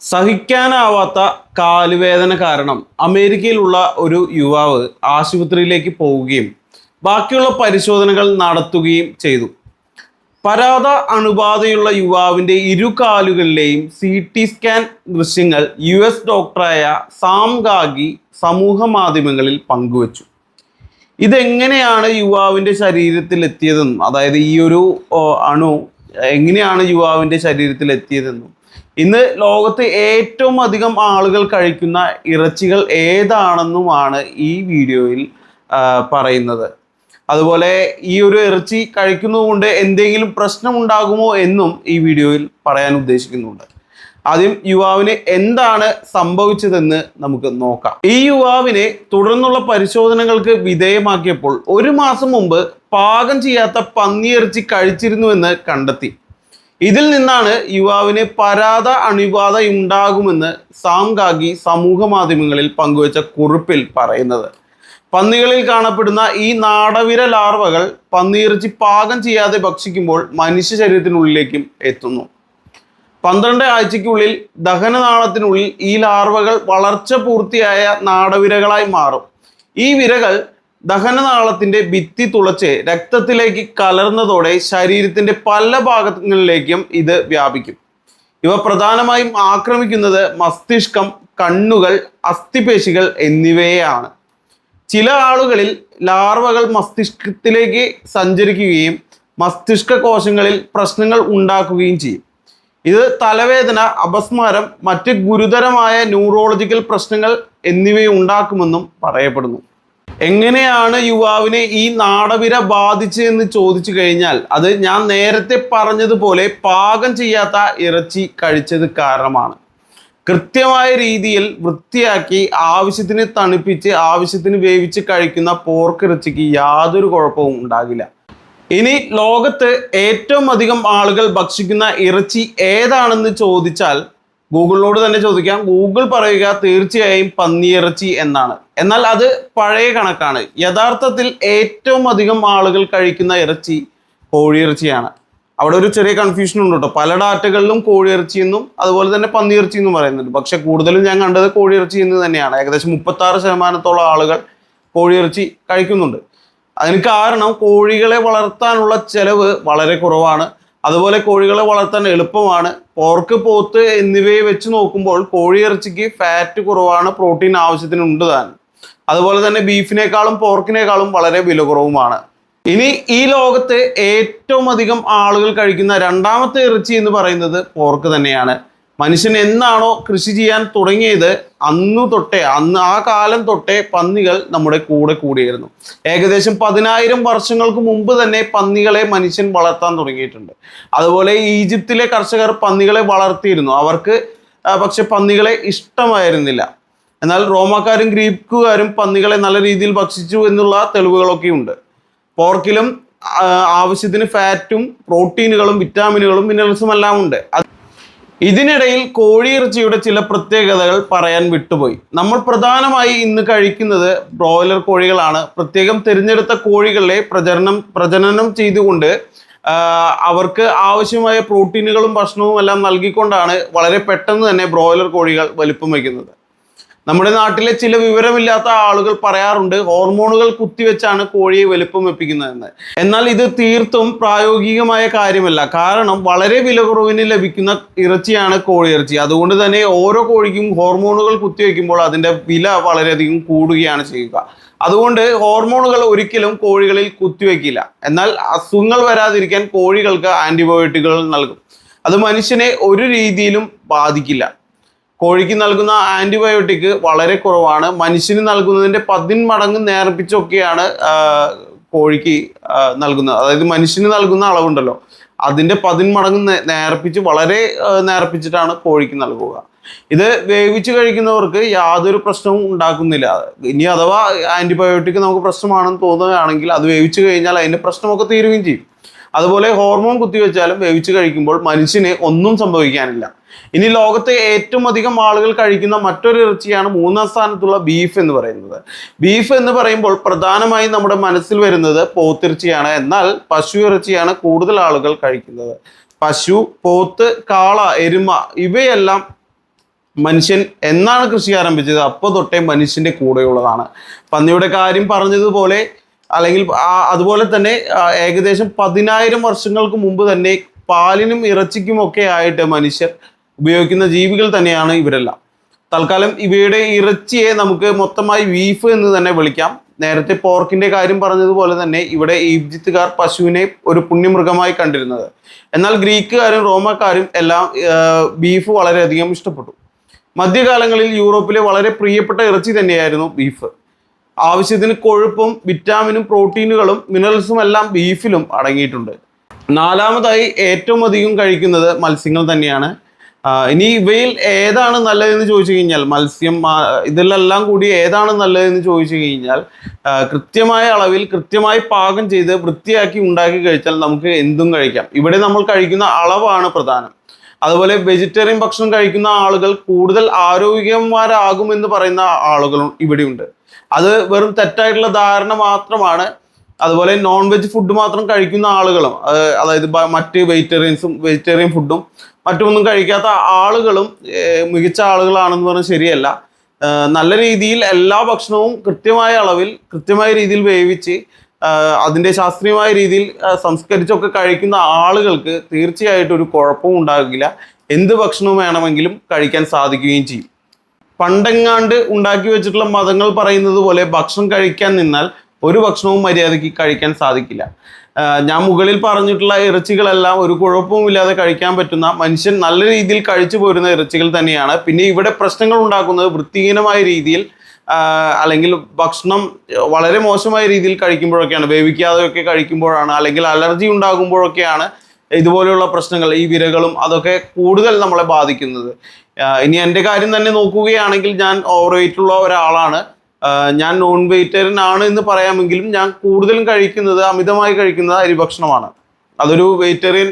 സഹിക്കാനാവാത്ത കാലുവേദന കാരണം അമേരിക്കയിലുള്ള ഒരു യുവാവ് ആശുപത്രിയിലേക്ക് പോവുകയും ബാക്കിയുള്ള പരിശോധനകൾ നടത്തുകയും ചെയ്തു. പരാത അണുബാധയുള്ള യുവാവിൻ്റെ ഇരു കാലുകളിലെയും CT സ്കാൻ ദൃശ്യങ്ങൾ US ഡോക്ടറായ സാം ഗാഗി സമൂഹ മാധ്യമങ്ങളിൽ പങ്കുവച്ചു. ഇതെങ്ങനെയാണ് യുവാവിൻ്റെ ശരീരത്തിൽ എത്തിയതെന്നും, അതായത് ഈ ഒരു അണു എങ്ങനെയാണ് യുവാവിൻ്റെ ശരീരത്തിൽ എത്തിയതെന്നും, ഇന്ന് ലോകത്ത് ഏറ്റവും അധികം ആളുകൾ കഴിക്കുന്ന ഇറച്ചികൾ ഏതാണെന്നുമാണ് ഈ വീഡിയോയിൽ പറയുന്നത്. അതുപോലെ ഈ ഒരു ഇറച്ചി കഴിക്കുന്നതുകൊണ്ട് എന്തെങ്കിലും പ്രശ്നമുണ്ടാകുമോ എന്നും ഈ വീഡിയോയിൽ പറയാൻ ഉദ്ദേശിക്കുന്നുണ്ട്. ആദ്യം യുവാവിന് എന്താണ് സംഭവിച്ചതെന്ന് നമുക്ക് നോക്കാം. ഈ യുവാവിനെ തുടർന്നുള്ള പരിശോധനകൾക്ക് വിധേയമാക്കിയപ്പോൾ 1 മാസം മുമ്പ് പാകം ചെയ്യാത്ത പന്നിയിറച്ചി കഴിച്ചിരുന്നുവെന്ന് കണ്ടെത്തി. ഇതിൽ നിന്നാണ് യുവാവിന് പരാത അണുബാധ ഉണ്ടാകുമെന്ന് സാം ഗാഗി സമൂഹ മാധ്യമങ്ങളിൽ പങ്കുവച്ച കുറിപ്പിൽ പറയുന്നത്. പന്നികളിൽ കാണപ്പെടുന്ന ഈ നാടവിര ലാർവകൾ പന്നിയിറച്ചി പാകം ചെയ്യാതെ ഭക്ഷിക്കുമ്പോൾ മനുഷ്യ ശരീരത്തിനുള്ളിലേക്കും എത്തുന്നു. 12 ആഴ്ചയ്ക്കുള്ളിൽ ദഹനനാളത്തിനുള്ളിൽ ഈ ലാർവകൾ വളർച്ച പൂർത്തിയായ നാടവിരകളായി മാറും. ഈ വിരകൾ ദഹനനാളത്തിന്റെ ഭിത്തി തുളച്ച് രക്തത്തിലേക്ക് കലർന്നതോടെ ശരീരത്തിന്റെ പല ഭാഗങ്ങളിലേക്കും ഇത് വ്യാപിക്കും. ഇവ പ്രധാനമായും ആക്രമിക്കുന്നത് മസ്തിഷ്കം, കണ്ണുകൾ, അസ്ഥിപേശികൾ എന്നിവയെയാണ്. ചില ആളുകളിൽ ലാർവകൾ മസ്തിഷ്കത്തിലേക്ക് സഞ്ചരിക്കുകയും മസ്തിഷ്ക കോശങ്ങളിൽ പ്രശ്നങ്ങൾ ഉണ്ടാക്കുകയും ചെയ്യും. ഇത് തലവേദന, അപസ്മാരം, മറ്റ് ഗുരുതരമായ ന്യൂറോളജിക്കൽ പ്രശ്നങ്ങൾ എന്നിവയുണ്ടാക്കുമെന്നും പറയപ്പെടുന്നു. എങ്ങനെയാണ് യുവാവിനെ ഈ നാടവിര ബാധിച്ചതെന്ന് ചോദിച്ചു കഴിഞ്ഞാൽ അത് ഞാൻ നേരത്തെ പറഞ്ഞതുപോലെ പാകം ചെയ്യാത്ത ഇറച്ചി കഴിച്ചത് കാരണമാണ്. കൃത്യമായ രീതിയിൽ വൃത്തിയാക്കി ആവശ്യത്തിന് തണുപ്പിച്ച് ആവശ്യത്തിന് വേവിച്ച് കഴിക്കുന്ന പോർക്ക് ഇറച്ചിക്ക് യാതൊരു കുഴപ്പവും ഉണ്ടാകില്ല. ഇനി ലോകത്ത് ഏറ്റവും അധികം ആളുകൾ ഭക്ഷിക്കുന്ന ഇറച്ചി ഏതാണെന്ന് ചോദിച്ചാൽ ഗൂഗിളിനോട് തന്നെ ചോദിക്കാം. ഗൂഗിൾ പറയുക തീർച്ചയായും പന്നിയിറച്ചി എന്നാണ്. എന്നാൽ അത് പഴയ കണക്കാണ്. യഥാർത്ഥത്തിൽ ഏറ്റവും അധികം ആളുകൾ കഴിക്കുന്ന ഇറച്ചി കോഴിയിറച്ചിയാണ്. അവിടെ ഒരു ചെറിയ കൺഫ്യൂഷൻ ഉണ്ട് കേട്ടോ. പല ഡാറ്റകളിലും കോഴിയിറച്ചി എന്നും അതുപോലെ തന്നെ പന്നിയിറച്ചി എന്നും പറയുന്നുണ്ട്. പക്ഷെ കൂടുതലും ഞാൻ കണ്ടത് കോഴിയിറച്ചി എന്ന് തന്നെയാണ്. ഏകദേശം 36% ആളുകൾ കോഴിയിറച്ചി കഴിക്കുന്നുണ്ട്. അതിന് കാരണം കോഴികളെ വളർത്താനുള്ള ചെലവ് വളരെ കുറവാണ്. അതുപോലെ കോഴികളെ വളർത്താൻ എളുപ്പമാണ്. പോർക്ക്, പോത്ത് എന്നിവയെ വെച്ച് നോക്കുമ്പോൾ കോഴിയിറച്ചിക്ക് ഫാറ്റ് കുറവാണ്, പ്രോട്ടീൻ ആവശ്യത്തിനുണ്ട് താൻ. അതുപോലെ തന്നെ ബീഫിനേക്കാളും പോർക്കിനേക്കാളും വളരെ വില കുറവുമാണ്. ഇനി ഈ ലോകത്ത് ഏറ്റവും അധികം ആളുകൾ കഴിക്കുന്ന രണ്ടാമത്തെ ഇറച്ചി എന്ന് പറയുന്നത് പോർക്ക് തന്നെയാണ്. മനുഷ്യൻ എന്നാണോ കൃഷി ചെയ്യാൻ തുടങ്ങിയത് അന്ന് ആ കാലം തൊട്ടേ പന്നികൾ നമ്മുടെ കൂടെ കൂടിയായിരുന്നു. ഏകദേശം 10,000 വർഷങ്ങൾക്ക് മുമ്പ് തന്നെ പന്നികളെ മനുഷ്യൻ വളർത്താൻ തുടങ്ങിയിട്ടുണ്ട്. അതുപോലെ ഈജിപ്തിലെ കർഷകർ പന്നികളെ വളർത്തിയിരുന്നു. അവർക്ക് പക്ഷെ പന്നികളെ ഇഷ്ടമായിരുന്നില്ല. എന്നാൽ റോമാക്കാരും ഗ്രീക്കുകാരും പന്നികളെ നല്ല രീതിയിൽ ഭക്ഷിച്ചു എന്നുള്ള തെളിവുകളൊക്കെ ഉണ്ട്. പോർക്കിലും ആവശ്യത്തിന് ഫാറ്റും പ്രോട്ടീനുകളും വിറ്റാമിനുകളും മിനറൽസും എല്ലാം ഉണ്ട്. ഇതിനിടയിൽ കോഴിയിറച്ചിയുടെ ചില പ്രത്യേകതകൾ പറയാൻ വിട്ടുപോയി. നമ്മൾ പ്രധാനമായി ഇന്ന് കഴിക്കുന്നത് ബ്രോയിലർ കോഴികളാണ്. പ്രത്യേകം തിരഞ്ഞെടുത്ത കോഴികളെ പ്രജനനം ചെയ്തുകൊണ്ട് അവർക്ക് ആവശ്യമായ പ്രോട്ടീനുകളും ഭക്ഷണവും എല്ലാം നൽകിക്കൊണ്ടാണ് വളരെ പെട്ടെന്ന് തന്നെ ബ്രോയിലർ കോഴികൾ വലിപ്പം വയ്ക്കുന്നത്. നമ്മുടെ നാട്ടിലെ ചില വിവരമില്ലാത്ത ആളുകൾ പറയാറുണ്ട് ഹോർമോണുകൾ കുത്തിവെച്ചാണ് കോഴിയെ വലുപ്പം വെപ്പിക്കുന്നതെന്ന്. എന്നാൽ ഇത് തീർത്തും പ്രായോഗികമായ കാര്യമല്ല. കാരണം വളരെ വില കുറവിന് ലഭിക്കുന്ന ഇറച്ചിയാണ് കോഴിയിറച്ചി. അതുകൊണ്ട് തന്നെ ഓരോ കോഴിക്കും ഹോർമോണുകൾ കുത്തിവെക്കുമ്പോൾ അതിൻ്റെ വില വളരെയധികം കൂടുകയാണ് ചെയ്യുക. അതുകൊണ്ട് ഹോർമോണുകൾ ഒരിക്കലും കോഴികളിൽ കുത്തിവെക്കില്ല. എന്നാൽ അസുഖങ്ങൾ വരാതിരിക്കാൻ കോഴികൾക്ക് ആൻറ്റിബയോട്ടിക്കുകൾ നൽകും. അത് മനുഷ്യനെ ഒരു രീതിയിലും ബാധിക്കില്ല. കോഴിക്ക് നൽകുന്ന ആൻറ്റിബയോട്ടിക് വളരെ കുറവാണ്. മനുഷ്യന് നൽകുന്നതിൻ്റെ 10 മടങ്ങ് നേർപ്പിച്ചൊക്കെയാണ് കോഴിക്ക് നൽകുന്നത്. അതായത് മനുഷ്യന് നൽകുന്ന അളവുണ്ടല്ലോ അതിൻ്റെ 10 മടങ്ങ് നേർപ്പിച്ച് വളരെ നേർപ്പിച്ചിട്ടാണ് കോഴിക്ക് നൽകുക. ഇത് വേവിച്ച് കഴിക്കുന്നവർക്ക് യാതൊരു പ്രശ്നവും ഉണ്ടാക്കുന്നില്ല. ഇനി അഥവാ ആൻറ്റിബയോട്ടിക് നമുക്ക് പ്രശ്നമാണെന്ന് തോന്നുകയാണെങ്കിൽ അത് വേവിച്ച് കഴിഞ്ഞാൽ അതിൻ്റെ പ്രശ്നമൊക്കെ തീരുകയും ചെയ്യും. അതുപോലെ ഹോർമോൺ കുത്തിവെച്ചാലും വേവിച്ച് കഴിക്കുമ്പോൾ മനുഷ്യന് ഒന്നും സംഭവിക്കാനില്ല. ഇനി ലോകത്തെ ഏറ്റവും അധികം ആളുകൾ കഴിക്കുന്ന മറ്റൊരു ഇറച്ചിയാണ് 3ാം സ്ഥാനത്തുള്ള ബീഫ് എന്ന് പറയുന്നത്. ബീഫ് എന്ന് പറയുമ്പോൾ പ്രധാനമായും നമ്മുടെ മനസ്സിൽ വരുന്നത് പോത്തിറച്ചിയാണ്. എന്നാൽ പശു ഇറച്ചിയാണ് കൂടുതൽ ആളുകൾ കഴിക്കുന്നത്. പശു, പോത്ത്, കാള, എരുമ ഇവയെല്ലാം മനുഷ്യൻ എന്നാണ് കൃഷി ആരംഭിച്ചത് അപ്പോൾ തൊട്ടേ മനുഷ്യന്റെ കൂടെയുള്ളതാണ്. പന്നിയുടെ കാര്യം പറഞ്ഞതുപോലെ അല്ലെങ്കിൽ അതുപോലെ തന്നെ ഏകദേശം 10,000 വർഷങ്ങൾക്ക് മുമ്പ് തന്നെ പാലിനും ഇറച്ചിക്കും ഒക്കെ ആയിട്ട് മനുഷ്യർ ഉപയോഗിക്കുന്ന ജീവികൾ തന്നെയാണ് ഇവരെല്ലാം. തൽക്കാലം ഇവയുടെ ഇറച്ചിയെ നമുക്ക് മൊത്തമായി ബീഫ് എന്ന് തന്നെ വിളിക്കാം. നേരത്തെ പോർക്കിന്റെ കാര്യം പറഞ്ഞതുപോലെ തന്നെ ഇവിടെ ഈജിപ്തുകാർ പശുവിനെ ഒരു പുണ്യമൃഗമായി കണ്ടിരുന്നത്. എന്നാൽ ഗ്രീക്കുകാരും റോമക്കാരും എല്ലാം ബീഫ് വളരെയധികം ഇഷ്ടപ്പെട്ടു. മധ്യകാലങ്ങളിൽ യൂറോപ്പിലെ വളരെ പ്രിയപ്പെട്ട ഇറച്ചി തന്നെയായിരുന്നു ബീഫ്. ആവശ്യത്തിന് കൊഴുപ്പും വിറ്റാമിനും പ്രോട്ടീനുകളും മിനറൽസും എല്ലാം ബീഫിലും അടങ്ങിയിട്ടുണ്ട്. നാലാമതായി ഏറ്റവും അധികം കഴിക്കുന്നത് മത്സ്യങ്ങൾ തന്നെയാണ്. ഇനി ഇവയിൽ ഏതാണ് നല്ലതെന്ന് ചോദിച്ചു കഴിഞ്ഞാൽ മത്സ്യം ഇതിലെല്ലാം കൂടി ഏതാണ് നല്ലതെന്ന് ചോദിച്ചു കഴിഞ്ഞാൽ കൃത്യമായ അളവിൽ കൃത്യമായി പാകം ചെയ്ത് വൃത്തിയാക്കി ഉണ്ടാക്കി കഴിച്ചാൽ നമുക്ക് എന്തും കഴിക്കാം. ഇവിടെ നമ്മൾ കഴിക്കുന്ന അളവാണ് പ്രധാനം. അതുപോലെ വെജിറ്റേറിയൻ ഭക്ഷണം കഴിക്കുന്ന ആളുകൾ കൂടുതൽ ആരോഗ്യവാന്മാരാകുമെന്ന് പറയുന്ന ആളുകളും ഇവിടെയുണ്ട്. അത് വെറും തെറ്റായിട്ടുള്ള ധാരണ മാത്രമാണ്. അതുപോലെ നോൺ വെജ് ഫുഡ് മാത്രം കഴിക്കുന്ന ആളുകളും അതായത് മറ്റ് വെജിറ്റേറിയൻ ഫുഡും മറ്റൊന്നും കഴിക്കാത്ത ആളുകളും മികച്ച ആളുകളാണെന്ന് പറഞ്ഞാൽ ശരിയല്ല. നല്ല രീതിയിൽ എല്ലാ ഭക്ഷണവും കൃത്യമായ അളവിൽ കൃത്യമായ രീതിയിൽ വേവിച്ച് അതിൻ്റെ ശാസ്ത്രീയമായ രീതിയിൽ സംസ്കരിച്ചൊക്കെ കഴിക്കുന്ന ആളുകൾക്ക് തീർച്ചയായിട്ടും ഒരു കുഴപ്പവും ഉണ്ടാകില്ല. എന്ത് ഭക്ഷണവും വേണമെങ്കിലും കഴിക്കാൻ സാധിക്കുകയും ചെയ്യും. പണ്ടെങ്ങാണ്ട് ഉണ്ടാക്കി വെച്ചിട്ടുള്ള മതങ്ങൾ പറയുന്നത് പോലെ ഭക്ഷണം കഴിക്കാൻ നിന്നാൽ ഒരു ഭക്ഷണവും മര്യാദയ്ക്ക് കഴിക്കാൻ സാധിക്കില്ല. ഞാൻ മുകളിൽ പറഞ്ഞിട്ടുള്ള ഇറച്ചികളെല്ലാം ഒരു കുഴപ്പവും ഇല്ലാതെ കഴിക്കാൻ പറ്റുന്ന മനുഷ്യൻ നല്ല രീതിയിൽ കഴിച്ചു പോരുന്ന ഇറച്ചികൾ തന്നെയാണ്. പിന്നെ ഇവിടെ പ്രശ്നങ്ങൾ ഉണ്ടാക്കുന്നത് വൃത്തിഹീനമായ രീതിയിൽ അല്ലെങ്കിൽ ഭക്ഷണം വളരെ മോശമായ രീതിയിൽ കഴിക്കുമ്പോഴൊക്കെയാണ്, വേവിക്കാതെയൊക്കെ കഴിക്കുമ്പോഴാണ്, അല്ലെങ്കിൽ അലർജി ഉണ്ടാകുമ്പോഴൊക്കെയാണ് ഇതുപോലെയുള്ള പ്രശ്നങ്ങൾ, ഈ വിരകളും അതൊക്കെ കൂടുതൽ നമ്മളെ ബാധിക്കുന്നത്. ഇനി എൻ്റെ കാര്യം തന്നെ നോക്കുകയാണെങ്കിൽ ഞാൻ ഓവർ വെയിറ്റ് ഉള്ള ഒരാളാണ്. ഞാൻ നോൺ വെജിറ്റേറിയൻ ആണ് എന്ന് പറയാമെങ്കിലും ഞാൻ കൂടുതലും കഴിക്കുന്നത്, അമിതമായി കഴിക്കുന്നത് അരിഭക്ഷണമാണ്. അതൊരു വെജിറ്റേറിയൻ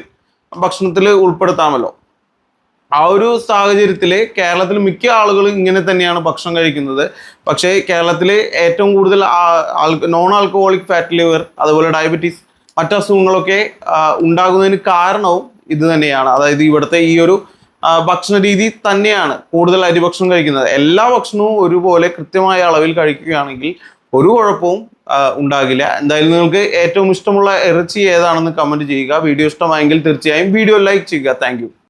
ഭക്ഷണത്തിൽ ഉൾപ്പെടുത്താമല്ലോ. ആ ഒരു സാഹചര്യത്തിൽ കേരളത്തിൽ മിക്ക ആളുകളും ഇങ്ങനെ തന്നെയാണ് ഭക്ഷണം കഴിക്കുന്നത്. പക്ഷേ കേരളത്തിൽ ഏറ്റവും കൂടുതൽ നോൺ ആൽക്കഹോളിക് ഫാറ്റ് ലിവർ, അതുപോലെ ഡയബറ്റീസ്, മറ്റു അസുഖങ്ങളൊക്കെ ഉണ്ടാകുന്നതിന് കാരണവും ഇത് തന്നെയാണ്. അതായത് ഇവിടുത്തെ ഈ ഒരു ഭക്ഷണ രീതി തന്നെയാണ് കൂടുതൽ അരിഭക്ഷണം കഴിക്കുന്നത്. എല്ലാ ഭക്ഷണവും ഒരുപോലെ കൃത്യമായ അളവിൽ കഴിക്കുകയാണെങ്കിൽ ഒരു കുഴപ്പവും ഉണ്ടാകില്ല. എന്തായാലും നിങ്ങൾക്ക് ഏറ്റവും ഇഷ്ടമുള്ള ഇറച്ചി ഏതാണെന്ന് കമൻറ്റ് ചെയ്യുക. വീഡിയോ ഇഷ്ടമായെങ്കിൽ തീർച്ചയായും വീഡിയോ ലൈക്ക് ചെയ്യുക. താങ്ക്